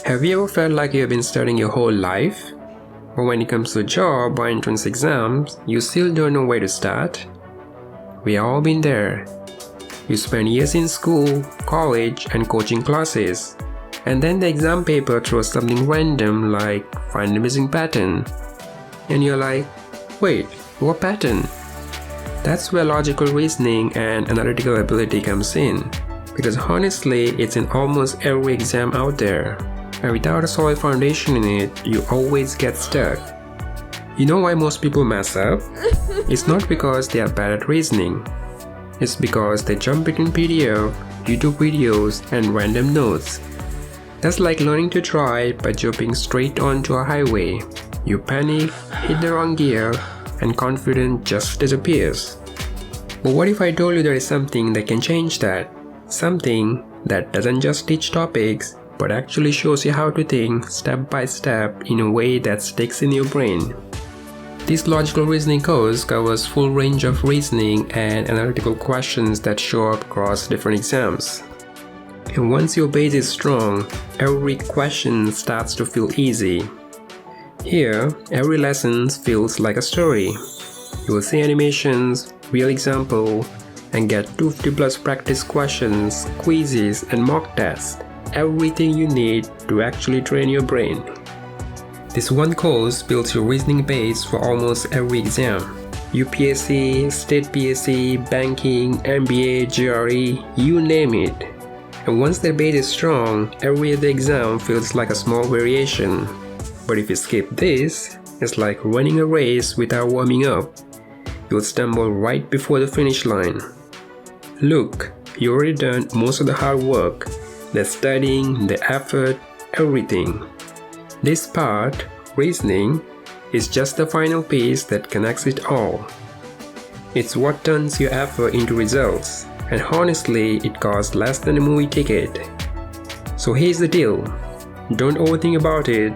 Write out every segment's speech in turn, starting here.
Have you ever felt like you have been studying your whole life? But when it comes to job or entrance exams, you still don't know where to start? We have all been there. You spend years in school, college, and coaching classes. And then the exam paper throws something random like find the missing pattern. And you're like, wait, what pattern? That's where logical reasoning and analytical ability comes in. Because honestly, it's in almost every exam out there. And without a solid foundation in it, you always get stuck. You know why most people mess up? It's not because they are bad at reasoning. It's because they jump between PDF, YouTube videos, and random notes. That's like learning to drive by jumping straight onto a highway. You panic, hit the wrong gear, and confidence just disappears. But what if I told you there is something that can change that? Something that doesn't just teach topics, but actually shows you how to think step by step in a way that sticks in your brain. This logical reasoning course covers full range of reasoning and analytical questions that show up across different exams. And once your base is strong, every question starts to feel easy. Here, every lesson feels like a story. You will see animations, real example, and get 250 plus practice questions, quizzes, and mock tests. Everything you need to actually train your brain. This one course builds your reasoning base for almost every exam. UPSC, State PSC, Banking, MBA, GRE, you name it. And once the base is strong, every other exam feels like a small variation. But if you skip this, it's like running a race without warming up. You'll stumble right before the finish line. Look, you already done most of the hard work. The studying, the effort, everything. This part, reasoning, is just the final piece that connects it all. It's what turns your effort into results, and honestly, it costs less than a movie ticket. So here's the deal. Don't overthink about it.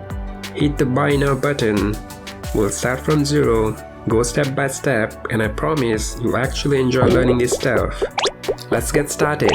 Hit the buy now button. We'll start from zero, go step by step, and I promise you'll actually enjoy learning this stuff. Let's get started.